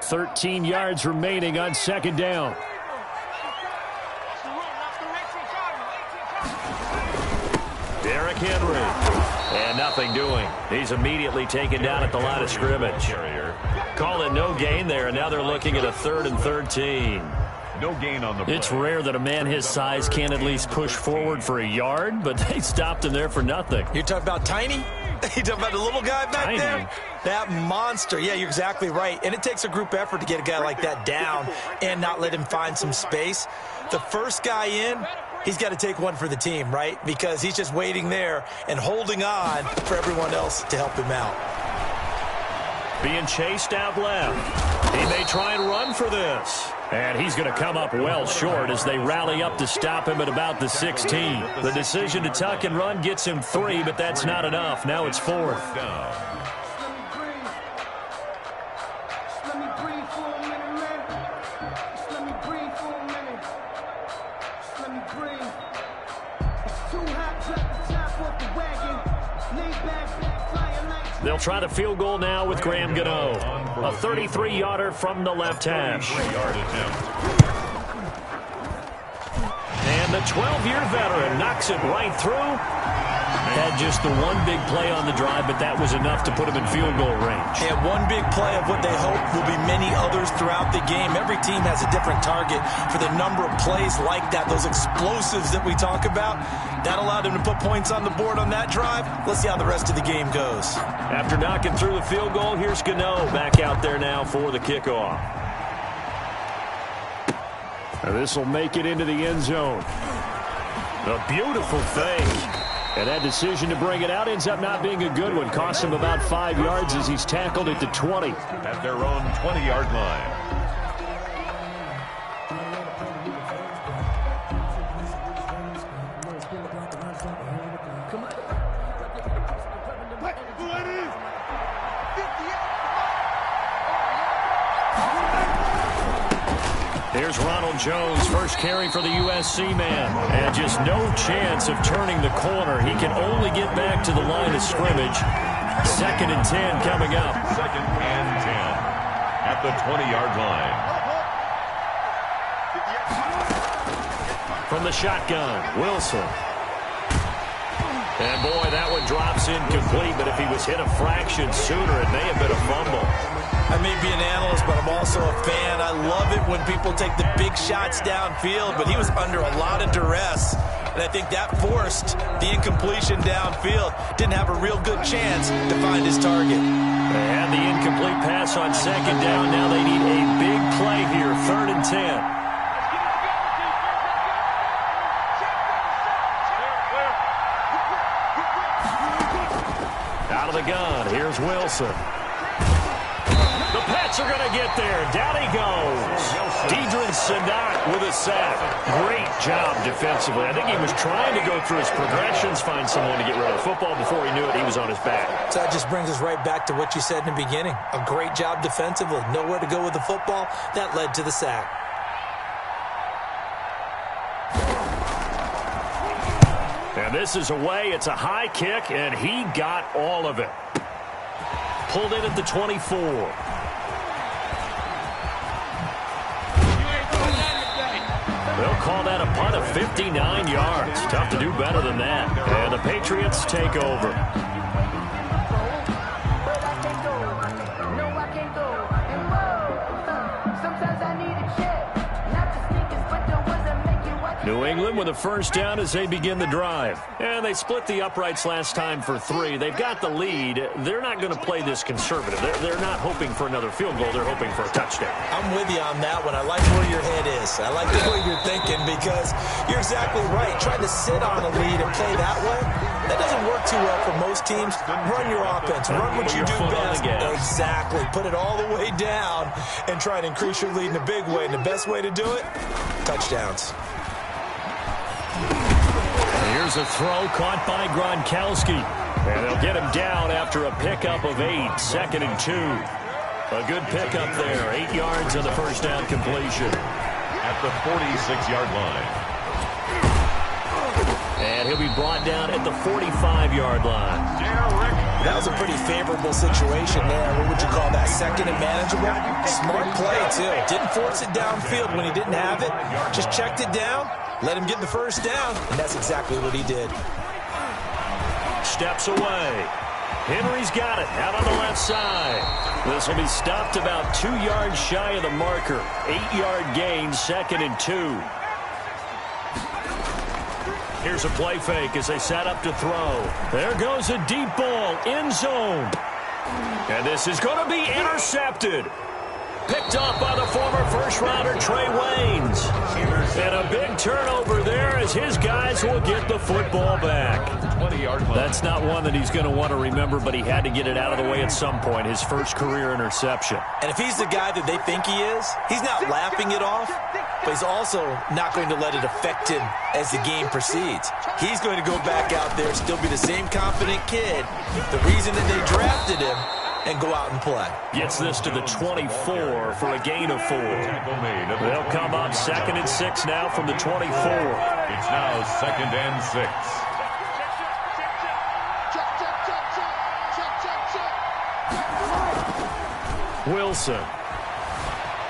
13 yards remaining on second down. Derrick Henry. And nothing doing. He's immediately taken down at the line of scrimmage. Call it no gain there, and now they're looking at a 3rd and 13. No gain on the play. It's rare that a man his size can't at least push forward for a yard, but they stopped him there for nothing. You're talking about Tiny? You're talking about the little guy back there? That monster. Yeah, you're exactly right. And it takes a group effort to get a guy like that down and not let him find some space. The first guy in, he's got to take one for the team, right? Because he's just waiting there and holding on for everyone else to help him out. Being chased out left. He may try and run for this. And he's going to come up well short as they rally up to stop him at about the 16. The decision to tuck and run gets him 3, but that's not enough. Now it's 4th down. They'll try the field goal now with Graham Gano. A 33-yarder from the left hash. And the 12-year veteran knocks it right through. Had just the one big play on the drive, but that was enough to put him in field goal range. And one big play of what they hope will be many others throughout the game. Every team has a different target for the number of plays like that, those explosives that we talk about. That allowed him to put points on the board on that drive. Let's see how the rest of the game goes. After knocking through the field goal, here's Gano back out there now for the kickoff. This will make it into the end zone. A beautiful fake. And that decision to bring it out ends up not being a good one. Costs him about 5 yards as he's tackled at the 20. At their own 20-yard line. Here's Ronald Jones, first carry for the USC man. And just no chance of turning the corner. He can only get back to the line of scrimmage. 2nd and 10 coming up. 2nd and 10 at the 20-yard line. From the shotgun, Wilson. And boy, that one drops incomplete, but if he was hit a fraction sooner, it may have been a fumble. I may be an analyst, but I'm also a fan. I love it when people take the big shots downfield, but he was under a lot of duress, and I think that forced the incompletion downfield. Didn't have a real good chance to find his target. They had the incomplete pass on 2nd down. Now they need a big play here, 3rd and 10. Out of the gun, here's Wilson. The Pats are going to get there. Down he goes. Deidrin Sanat with a sack. Great job defensively. I think he was trying to go through his progressions, find someone to get rid of the football. Before he knew it, he was on his back. So that just brings us right back to what you said in the beginning. A great job defensively. Nowhere to go with the football. That led to the sack. And this is away. It's a high kick, and he got all of it. Pulled in at the 24. They'll call that a punt of 59 yards. Tough to do better than that. And the Patriots take over. New England with a first down as they begin the drive. And they split the uprights last time for 3. They've got the lead. They're not going to play this conservative. They're not hoping for another field goal. They're hoping for a touchdown. I'm with you on that one. I like where your head is. I like the way you're thinking because you're exactly right. Trying to sit on a lead and play that way, that doesn't work too well for most teams. Run your offense. Run what you do best. Exactly. Put it all the way down and try and increase your lead in a big way. And the best way to do it, touchdowns. Here's a throw caught by Gronkowski. And they'll get him down after a pickup of 8. 2nd and 2. A good pickup there. 8 yards on the first down completion. At the 46-yard line. And he'll be brought down at the 45-yard line. Derrick That was a pretty favorable situation there. What would you call that? Second and manageable? Smart play, too. Didn't force it downfield when he didn't have it. Just checked it down, let him get the first down, and that's exactly what he did. Steps away. Henry's got it out on the left side. This will be stopped about 2 yards shy of the marker. 8-yard gain, 2nd and 2. Here's a play fake as they set up to throw. There goes a deep ball, end zone. And this is going to be intercepted. Picked off by the former first-rounder Trey Waynes. And a big turnover there as his guys will get the football back. That's not one that he's going to want to remember, but he had to get it out of the way at some point, his first career interception. And if he's the guy that they think he is, he's not laughing it off, but he's also not going to let it affect him as the game proceeds. He's going to go back out there, still be the same confident kid, the reason that they drafted him, and go out and play. Gets this to the 24 for a gain of 4. They'll come up 2nd and 6 now from the 24. It's now 2nd and 6. Wilson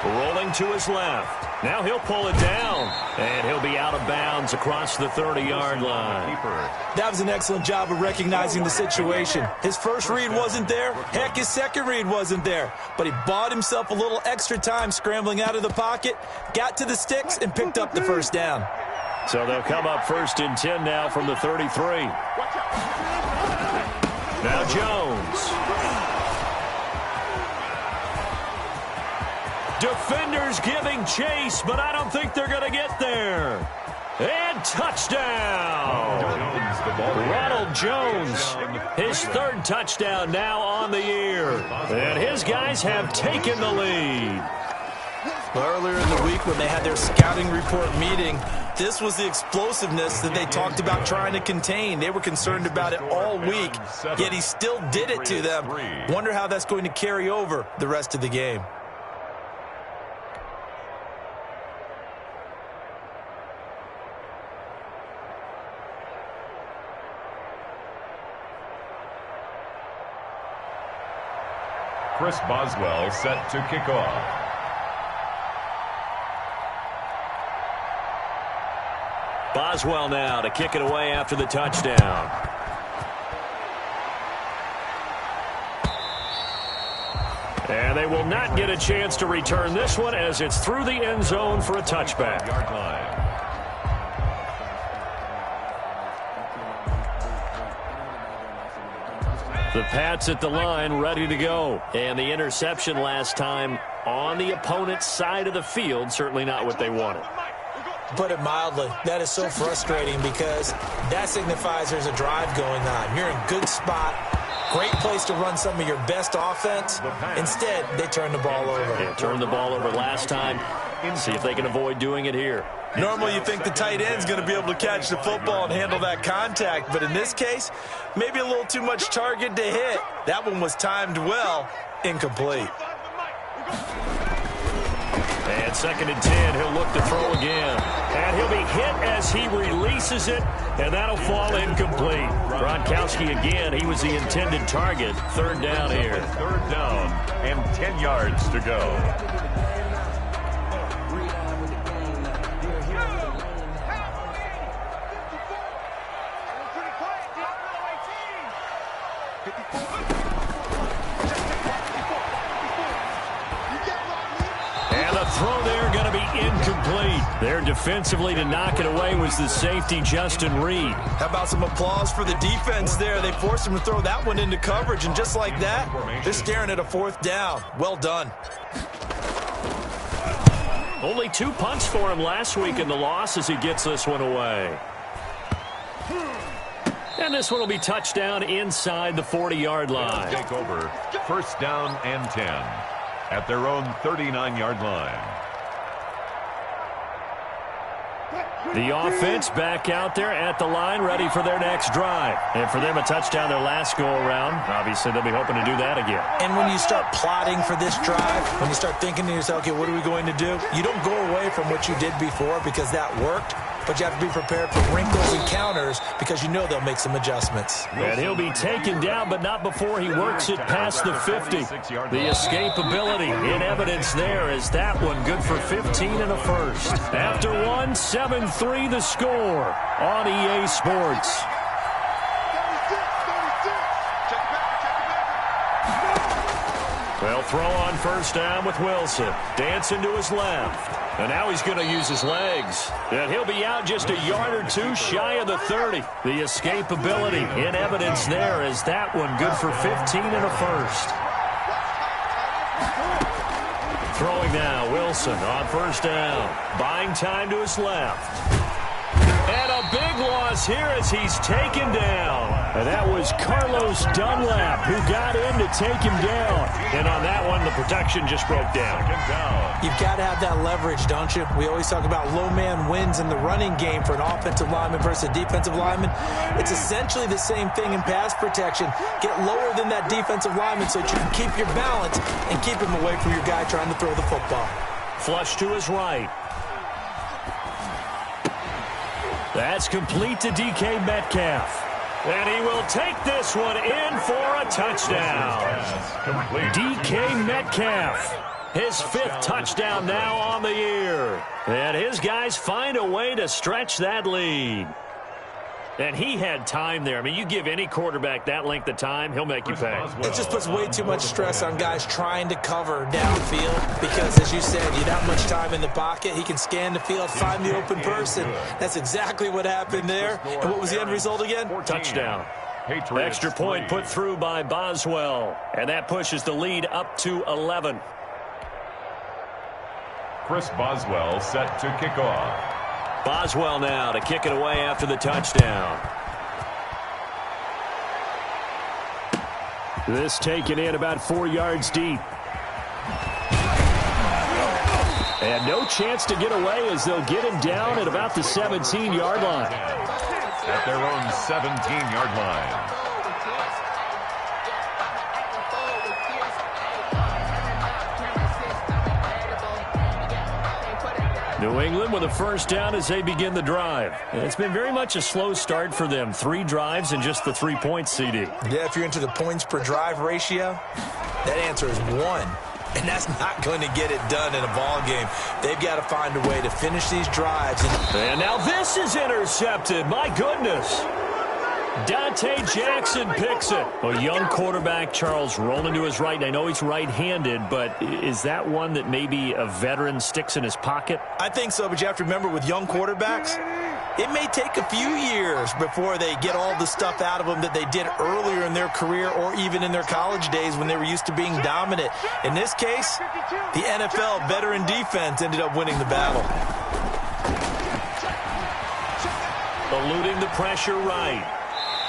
rolling to his left. Now he'll pull it down, and he'll be out of bounds across the 30-yard line. That was an excellent job of recognizing the situation. His first read wasn't there. Heck, his second read wasn't there. But he bought himself a little extra time scrambling out of the pocket, got to the sticks, and picked up the first down. So they'll come up 1st and 10 now from the 33. Now Jones. Defenders giving chase, but I don't think they're going to get there. And touchdown. Ronald Jones, his 3rd touchdown now on the year. And his guys have taken the lead. Earlier in the week when they had their scouting report meeting, this was the explosiveness that they talked about trying to contain. They were concerned about it all week, yet he still did it to them. Wonder how that's going to carry over the rest of the game. Chris Boswell set to kick off. Boswell now to kick it away after the touchdown. And they will not get a chance to return this one as it's through the end zone for a touchback. The Pats at the line, ready to go. And the interception last time on the opponent's side of the field, certainly not what they wanted. Put it mildly, that is so frustrating because that signifies there's a drive going on. You're in a good spot, great place to run some of your best offense. Instead, they turn the ball over. Yeah, turned the ball over last time. See if they can avoid doing it here. Normally, you think the tight end's going to be able to catch the football and handle that contact, but in this case, maybe a little too much target to hit. That one was timed well, incomplete. And 2nd and 10, he'll look to throw again. And he'll be hit as he releases it, and that'll fall incomplete. Gronkowski again, he was the intended target. 3rd down here. 3rd down and 10 yards to go. Throw there going to be incomplete. There defensively to knock it away was the safety, Justin Reed. How about some applause for the defense there? They forced him to throw that one into coverage, and just like that, they're staring at a 4th down. Well done. Only 2 punts for him last week in the loss as he gets this one away. And this one will be touchdown inside the 40-yard line. Take over 1st down and 10 at their own 39-yard line. The offense back out there at the line, ready for their next drive. And for them, a touchdown their last go-around. Obviously, they'll be hoping to do that again. And when you start plotting for this drive, when you start thinking to yourself, okay, what are we going to do? You don't go away from what you did before because that worked. but you have to be prepared for wrinkles and counters because you know they'll make some adjustments. And he'll be taken down, but not before he works it past the 50. The escapability in evidence there is that one good for 15 and a first. After one, 7-3 the score on EA Sports. Well, throw on first down with Wilson. Dancing to his left. And now he's going to use his legs. And he'll be out just a yard or two shy of the 30. The escapability in evidence there is that one good for 15 and a first. Throwing now, Wilson on first down. Buying time to his left. And a big loss here as he's taken down. And that was Carlos Dunlap who got in to take him down. And on that one, the protection just broke down. You've got to have that leverage, don't you? We always talk about low man wins in the running game for an offensive lineman versus a defensive lineman. It's essentially the same thing in pass protection. Get lower than that defensive lineman so that you can keep your balance and keep him away from your guy trying to throw the football. Flush to his right. That's complete to DK Metcalf. And he will take this one in for a touchdown. DK Metcalf, his 5th touchdown now on the year. And his guys find a way to stretch that lead. And he had time there. I mean, you give any quarterback that length of time, he'll make you pay. It just puts way too much stress on guys trying to cover downfield because, as you said, you don't have much time in the pocket. He can scan the field, find the open person. That's exactly what happened there. And what was the end result again? Touchdown. Extra point put through by Boswell. And that pushes the lead up to 11. Chris Boswell set to kick off. Boswell now to kick it away after the touchdown. This taken in about 4 yards deep. And no chance to get away as they'll get him down at about the 17-yard line. At their own 17-yard line. New England with a first down as they begin the drive. And it's been very much a slow start for them. 3 drives and just the 3 points, CD. Yeah, if you're into the points per drive ratio, that answer is 1. And that's not going to get it done in a ball game. They've got to find a way to finish these drives. And now this is intercepted. My goodness. Dante Jackson picks it. A young quarterback, Charles, rolling to his right. I know he's right-handed, but is that one that maybe a veteran sticks in his pocket? I think so, but you have to remember with young quarterbacks, it may take a few years before they get all the stuff out of them that they did earlier in their career or even in their college days when they were used to being dominant. In this case, the NFL veteran defense ended up winning the battle. Eluding the pressure right.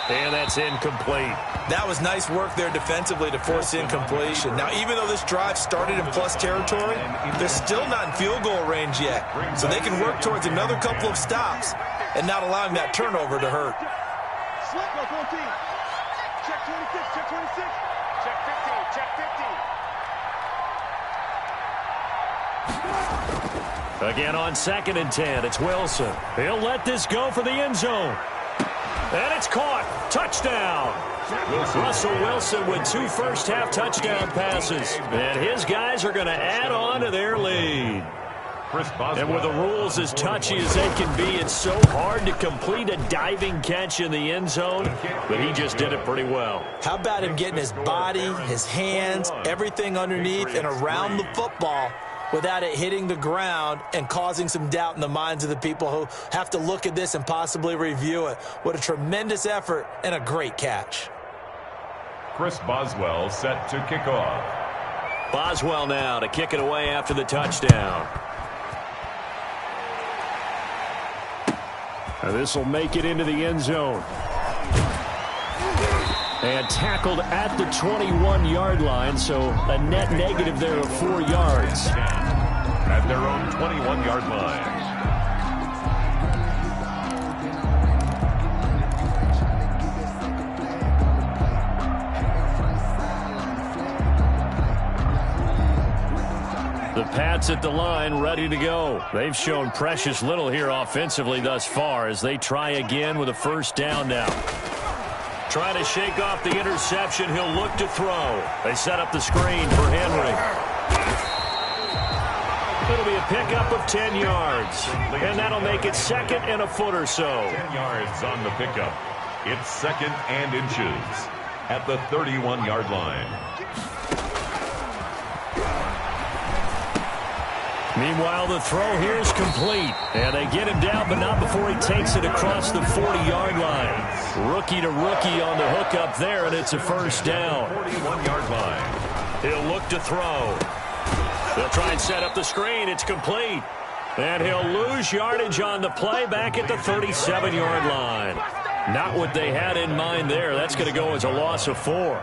And that's incomplete. That was nice work there defensively to force incompletion. Now, even though this drive started in plus territory, they're still not in field goal range yet. So they can work towards another couple of stops and not allowing that turnover to hurt. Check 26, check 26. Check 15, check 15. Again on 2nd and 10, it's Wilson. He'll let this go for the end zone. And it's caught. Touchdown. Russell Wilson with 2 first-half touchdown passes. And his guys are going to add on to their lead. And with the rules as touchy as they can be, it's so hard to complete a diving catch in the end zone, but he just did it pretty well. How about him getting his body, his hands, everything underneath and around the football without it hitting the ground and causing some doubt in the minds of the people who have to look at this and possibly review it. What a tremendous effort and a great catch. Chris Boswell set to kick off. Boswell now to kick it away after the touchdown. This will make it into the end zone. And tackled at the 21-yard line, so a net negative there of 4 yards. At their own 21-yard line. The Pats at the line, ready to go. They've shown precious little here offensively thus far as they try again with a first down now. Trying to shake off the interception. He'll look to throw. They set up the screen for Henry. It'll be a pickup of 10 yards. And that'll make it second and a foot or so. 10 yards on the pickup. It's second and inches at the 31-yard line. Meanwhile, the throw here is complete. And they get him down, but not before he takes it across the 40-yard line. Rookie to rookie on the hook up there, and it's a first down. 41-yard line. He'll look to throw. They'll try and set up the screen. It's complete. And he'll lose yardage on the play back at the 37-yard line. Not what they had in mind there. That's going to go as a loss of 4.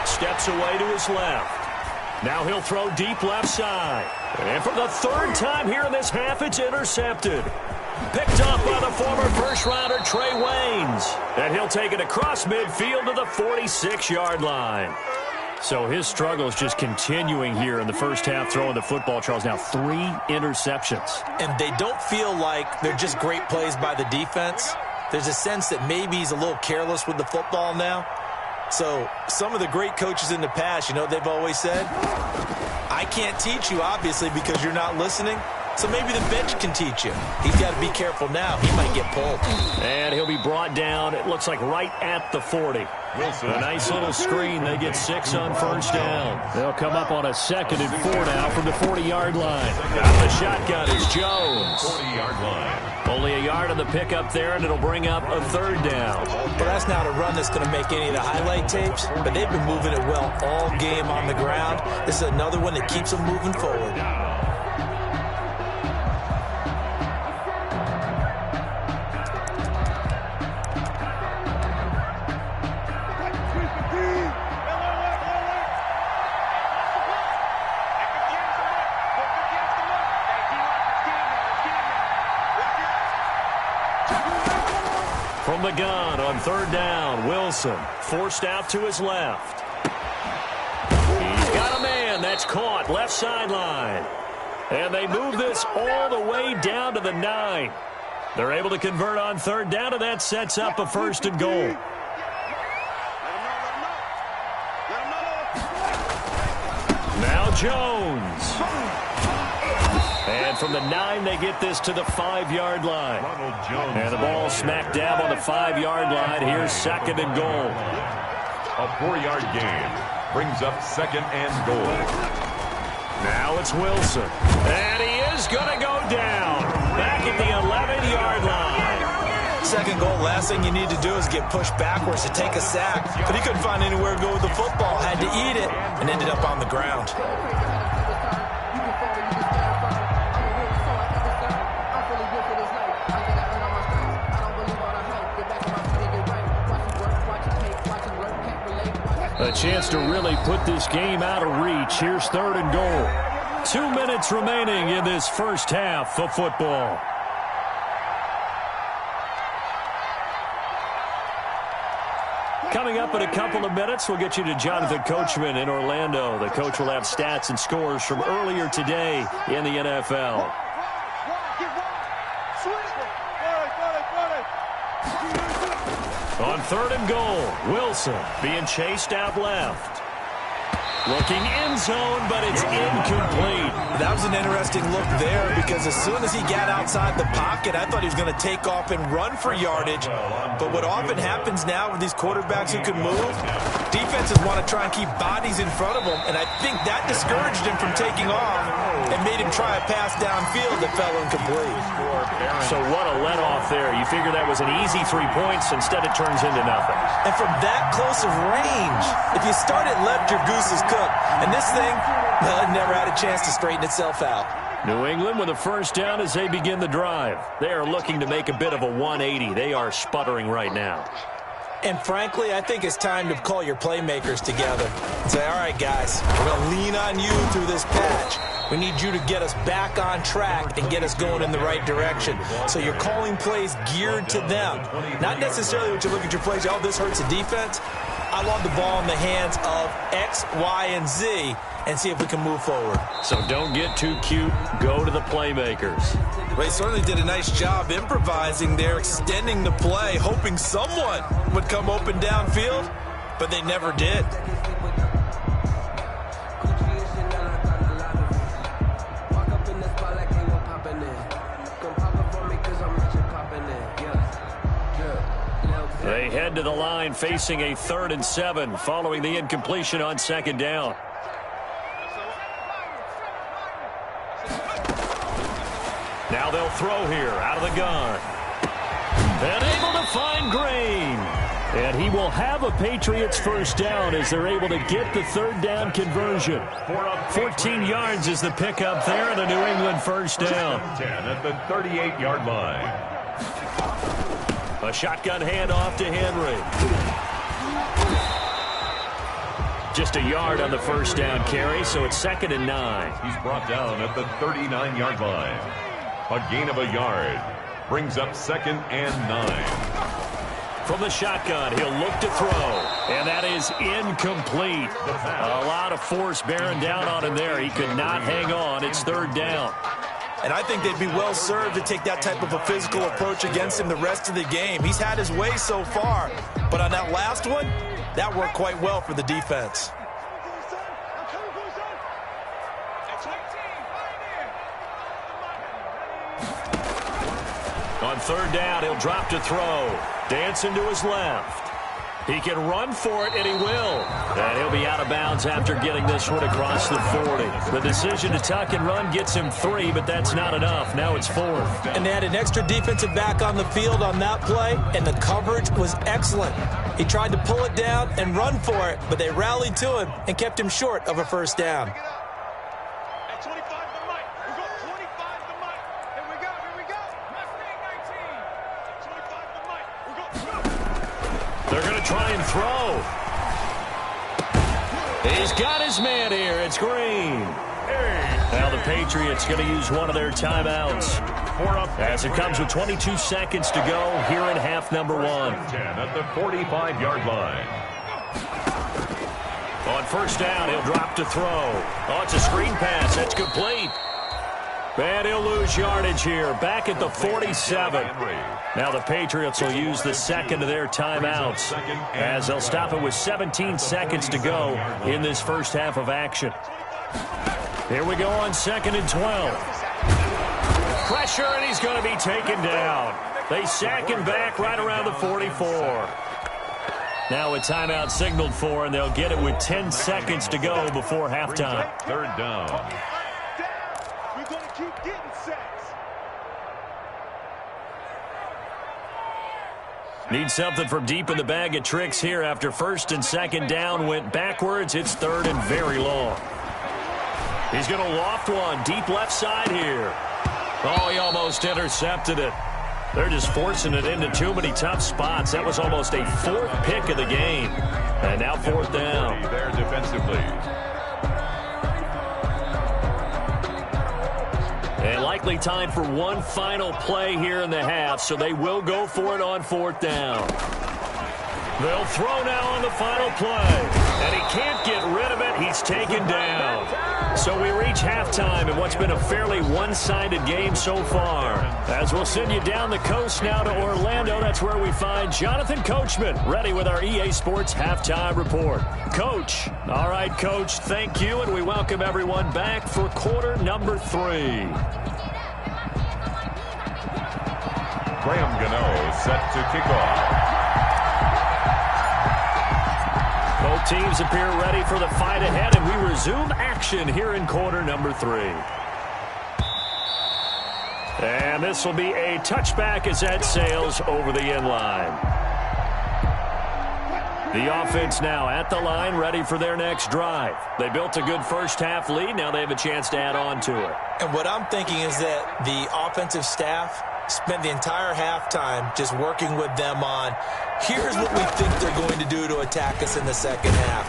Steps away to his left. Now he'll throw deep left side. And for the third time here in this half, it's intercepted. Picked off by the former first-rounder Trey Waynes. And he'll take it across midfield to the 46-yard line. So his struggle is just continuing here in the first half, throwing the football, Charles. Now 3 interceptions. And they don't feel like they're just great plays by the defense. There's a sense that maybe he's a little careless with the football now. So some of the great coaches in the past, you know, they've always said, I can't teach you, obviously, because you're not listening. So maybe the bench can teach you. He's got to be careful now. He might get pulled. And he'll be brought down, it looks like right at the 40. Wilson. A nice little screen. They get 6 on first down. They'll come up on a 2nd and 4 now from the 40-yard line. Out the shotgun is Jones. 40-yard line. Only a yard on the pickup there, and it'll bring up a 3rd down. Well, that's not a run that's going to make any of the highlight tapes, but they've been moving it well all game on the ground. This is another one that keeps them moving forward. From the gun on 3rd down, Wilson forced out to his left. He's got a man. That's caught left sideline. And they move this all the way down to the 9. They're able to convert on 3rd down, and that sets up a 1st and goal. Now Jones. And from the 9, they get this to the 5-yard line. And the ball smack dab on the 5-yard line. Here's 2nd and goal. A 4-yard gain brings up 2nd and goal. Now it's Wilson. And he is going to go down. Back at the 11-yard line. 2nd goal, last thing you need to do is get pushed backwards to take a sack. But he couldn't find anywhere to go with the football. Had to eat it and ended up on the ground. A chance to really put this game out of reach. Here's 3rd and goal. 2 minutes remaining in this first half of football. Coming up in a couple of minutes, we'll get you to Jonathan Coachman in Orlando. The coach will have stats and scores from earlier today in the NFL. On 3rd and goal, Wilson being chased out left. Looking end zone, but it's incomplete. That was an interesting look there because as soon as he got outside the pocket, I thought he was going to take off and run for yardage. But what often happens now with these quarterbacks who can move, defenses want to try and keep bodies in front of them, and I think that discouraged him from taking off and made him try a pass downfield that fell incomplete. So what a let-off there. You figure that was an easy 3 points. Instead, it turns into nothing. And from that close of range, if you start it left, your goose is cooked. And this thing, well, it never had a chance to straighten itself out. New England with a first down as they begin the drive. They are looking to make a bit of a 180. They are sputtering right now. And frankly, I think it's time to call your playmakers together and say, all right, guys, we're going to lean on you through this patch. We need you to get us back on track and get us going in the right direction. So you're calling plays geared to them. Not necessarily what you look at your plays, oh, this hurts the defense. I want the ball in the hands of X, Y, and Z and see if we can move forward. So don't get too cute. Go to the playmakers. They certainly did a nice job improvising there, extending the play, hoping someone would come open downfield, but they never did. They head to the line facing a 3rd and 7 following the incompletion on 2nd down. Now they'll throw here out of the gun. And able to find Green. And he will have a Patriots first down as they're able to get the 3rd down conversion. 14 yards is the pickup there and a New England first down. 10 at the 38-yard line. A shotgun handoff to Henry. Just a yard on the first down carry, so it's 2nd and 9. He's brought down at the 39-yard line. A gain of a yard. Brings up 2nd and 9. From the shotgun, he'll look to throw. And that is incomplete. A lot of force bearing down on him there. He could not hang on. It's 3rd down. And I think they'd be well served to take that type of a physical approach against him the rest of the game. He's had his way so far, but on that last one, that worked quite well for the defense. On 3rd down, he'll drop to throw. Dancing to his left. He can run for it, and he will. And he'll be out of bounds after getting this one across the 40. The decision to tuck and run gets him 3, but that's not enough. Now it's 4th. And they had an extra defensive back on the field on that play, and the coverage was excellent. He tried to pull it down and run for it, but they rallied to him and kept him short of a first down. At 25 to Mike. We go 25 to Mike. Here we go. Mustang 19. At 25 to Mike. We go. They're going to try and throw. He's got his man here. It's Green. Now the Patriots going to use one of their timeouts as it comes with 22 seconds to go here in half number 1. 10 at the 45-yard line. On first down, he'll drop to throw. Oh, it's a screen pass. That's complete. And he'll lose yardage here, back at the 47. Now the Patriots will use the second of their timeouts as they'll stop it with 17 seconds to go in this first half of action. Here we go on 2nd and 12. Pressure, and he's going to be taken down. They sack him back right around the 44. Now a timeout signaled for, and they'll get it with 10 seconds to go before halftime. 3rd down. We're going to keep getting sacks. Need something from deep in the bag of tricks here after 1st and 2nd down went backwards. It's 3rd and very long. He's going to loft one deep left side here. Oh, he almost intercepted it. They're just forcing it into too many tough spots. That was almost a 4th pick of the game. And now 4th down. There defensively. And likely time for one final play here in the half, so they will go for it on 4th down. They'll throw now on the final play. And he can't get rid of it. He's taken down. So we reach halftime in what's been a fairly one-sided game so far. As we'll send you down the coast now to Orlando, that's where we find Jonathan Coachman ready with our EA Sports Halftime Report. Coach. All right, Coach, thank you, and we welcome everyone back for quarter number 3. Graham Gano set to kick off. Both teams appear ready for the fight ahead, and we resume action here in quarter number 3. And this will be a touchback as that sails over the end line. The offense now at the line, ready for their next drive. They built a good first half lead. Now they have a chance to add on to it. And what I'm thinking is that the offensive staff spent the entire halftime just working with them on, here's what we think they're going to do to attack us in the second half.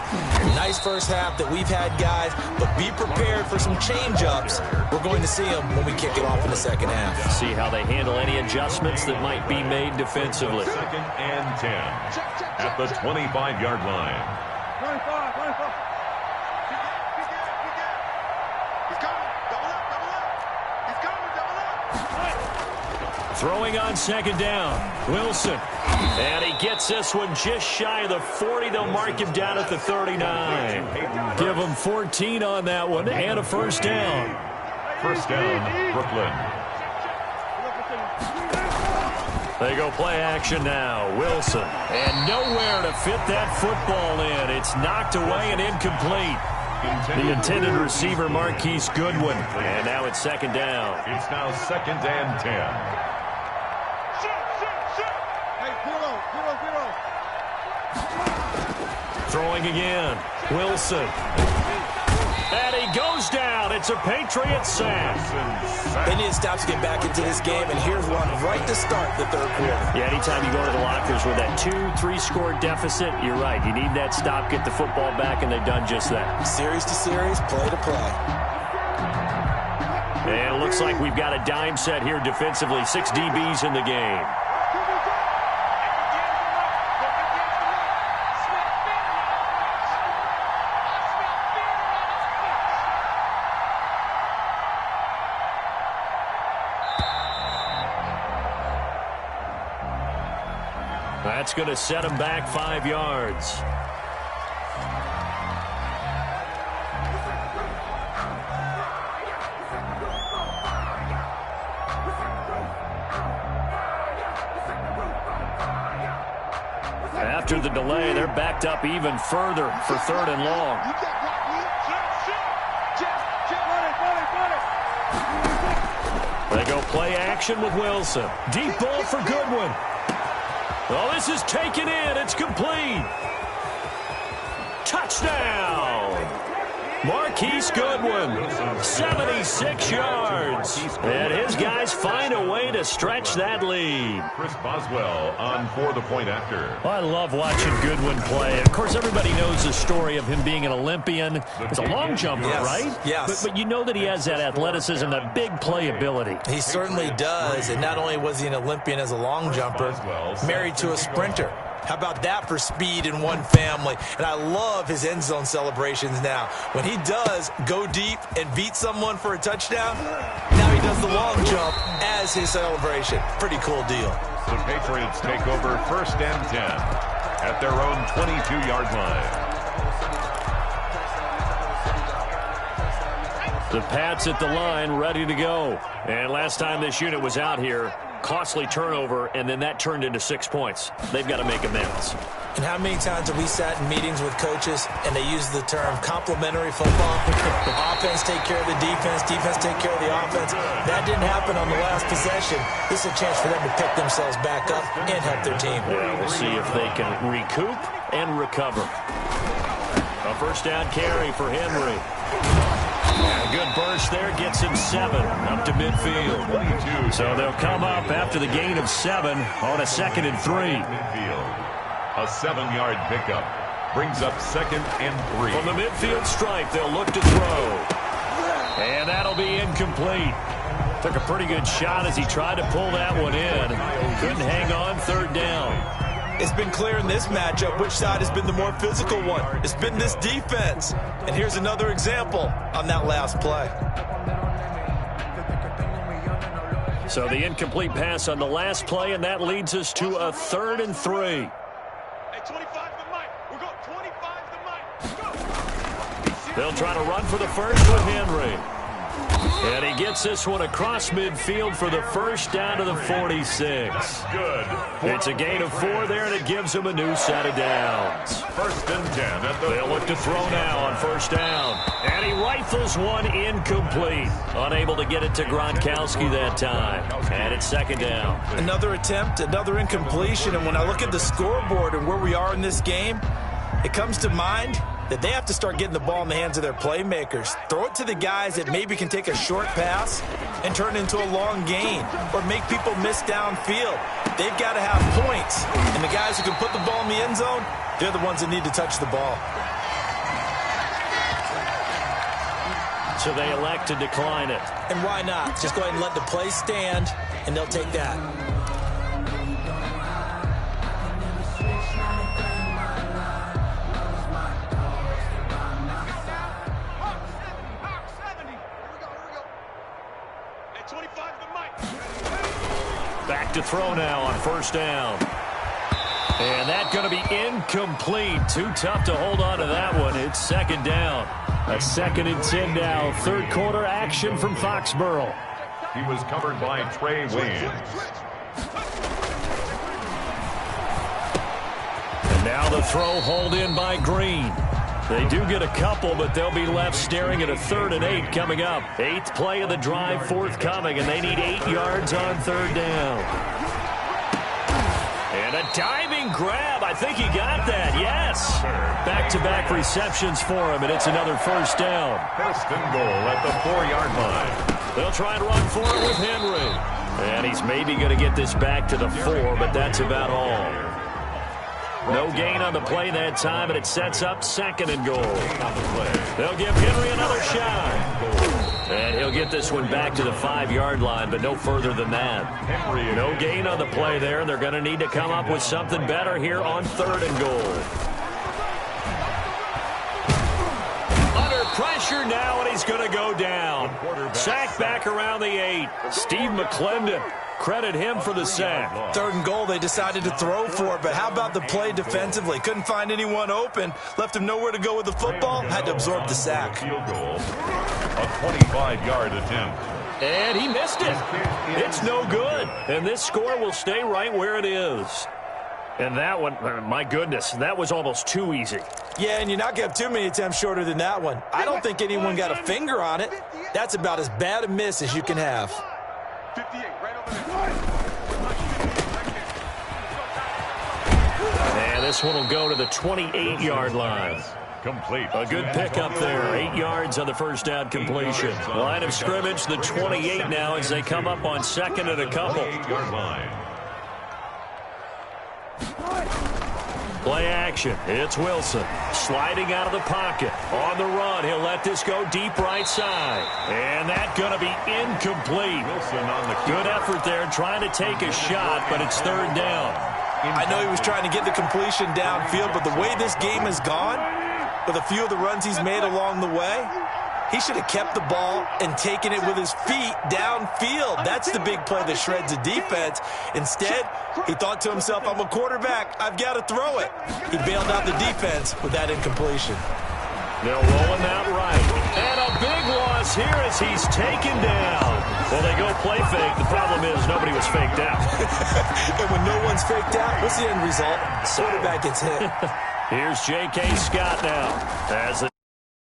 Nice first half that we've had, guys, but be prepared for some change-ups. We're going to see them when we kick it off in the second half. See how they handle any adjustments that might be made defensively. Second and 10 at the 25-yard line. 25. He's coming. Double up. He's coming. Double up. Throwing on second down. Wilson. And he gets this one just shy of the 40. They'll mark him down at the 39. Give him 14 on that one and a first down. First down, Brooklyn. They go play action now. Wilson. And nowhere to fit that football in. It's knocked away and incomplete. The intended receiver, Marquise Goodwin. And now it's second down. It's now second and 10. Throwing again. Wilson. And he goes down. It's a Patriot sack. They need to stop to get back into this game, and here's one right to start the third quarter. Yeah, anytime you go to the lockers with that 2-3 score deficit, you're right. You need that stop, get the football back, and they've done just that. Series to series, play to play. And it looks like we've got a dime set here defensively. 6 DBs in the game. That's going to set him back 5 yards. After the delay, they're backed up even further for third and long. They go play action with Wilson. Deep ball for Goodwin. Oh, this is taken in. It's complete. Touchdown. Marquise Goodwin, 76 yards. And his guys find a way to stretch that lead. Chris Boswell on for the point after. I love watching Goodwin play. Of course, everybody knows the story of him being an Olympian. He's a long jumper, right? Yes. But you know that he has that athleticism, that big playability. He certainly does. And not only was he an Olympian as a long jumper, married to a sprinter. How about that for speed in one family? And I love his end zone celebrations now. When he does go deep and beat someone for a touchdown, now he does the long jump as his celebration. Pretty cool deal. The Patriots take over first and 10 at their own 22-yard line. The Pats at the line, ready to go. And last time this unit was out here, costly turnover, and then that turned into 6 points. They've got to make amends. And how many times have we sat in meetings with coaches and they use the term complementary football? Offense take care of the defense, defense take care of the offense. That didn't happen on the last possession. This is a chance for them to pick themselves back up and help their team. Yeah, we'll see if they can recoup and recover. A first down carry for Henry. A good burst there, gets him 7 up to midfield. So they'll come up after the gain of 7 on a 2nd and 3. Midfield. A 7-yard pickup brings up 2nd and 3. From the midfield stripe, they'll look to throw. And that'll be incomplete. Took a pretty good shot as he tried to pull that one in. Couldn't hang on, 3rd down. It's been clear in this matchup which side has been the more physical one. It's been this defense. And here's another example on that last play. So the incomplete pass on the last play, and that leads us to a 3rd and 3. Hey, 25 to Mike. We're going 25 to Mike. They'll try to run for the first with Henry. And he gets this one across midfield for the first down to the 46. Good. It's a gain of 4 there, and it gives him a new set of downs. First and 10 at the They'll look to throw now on first down. And he rifles one incomplete. Unable to get it to Gronkowski that time. And it's 2nd down. Another attempt, another incompletion. And when I look at the scoreboard and where we are in this game, it comes to mind that they have to start getting the ball in the hands of their playmakers. Throw it to the guys that maybe can take a short pass and turn it into a long gain or make people miss downfield. They've got to have points. And the guys who can put the ball in the end zone, they're the ones that need to touch the ball. So they elect to decline it. And why not? Just go ahead and let the play stand, and they'll take that. Back to throw now on first down. And that's going to be incomplete. Too tough to hold on to that one. It's second down. A 2nd and 10 now. Third quarter action from Foxborough. He was covered by Trey Waynes. And now the throw hauled in by Green. They do get a couple, but they'll be left staring at a 3rd and 8 coming up. 8th play of the drive forthcoming, and they need 8 yards on 3rd down. And a diving grab. I think he got that. Yes. Back-to-back receptions for him, and it's another first down. First and goal at the 4-yard line. They'll try and run for it with Henry. And he's maybe going to get this back to the 4, but that's about all. No gain on the play that time, and it sets up 2nd and goal. They'll give Henry another shot. And he'll get this one back to the 5-yard line, but no further than that. No gain on the play there. They're going to need to come up with something better here on 3rd and goal. Under pressure now, and he's going to go down. Sack back around the 8. Steve McClendon. Credit him for the sack. 3rd and goal, they decided to throw for it, but how about the play defensively? Couldn't find anyone open, left him nowhere to go with the football, had to absorb the sack. Field goal, a 25-yard attempt. And he missed it. It's no good. And this score will stay right where it is. And that one, my goodness, that was almost too easy. Yeah, and you're not going to have too many attempts shorter than that one. I don't think anyone got a finger on it. That's about as bad a miss as you can have. 58, right over there. And this one will go to the 28-yard line. Complete. A good pickup there. 8 yards on the first down completion. Line of scrimmage, the 28 now as they come up on 2nd and a couple. 8-yard line. Play action. It's Wilson. Sliding out of the pocket. On the run. He'll let this go deep right side. And that's going to be incomplete. Wilson on the good effort there trying to take a shot, but it's 3rd down. I know he was trying to get the completion downfield, but the way this game has gone, with a few of the runs he's made along the way, he should have kept the ball and taken it with his feet downfield. That's the big play that shreds the defense. Instead, he thought to himself, I'm a quarterback. I've got to throw it. He bailed out the defense with that incompletion. They'll roll him out right. And a big loss here as he's taken down. Well, they go play fake. The problem is nobody was faked out. And when no one's faked out, what's the end result? Quarterback gets hit. Here's J.K. Scott now as the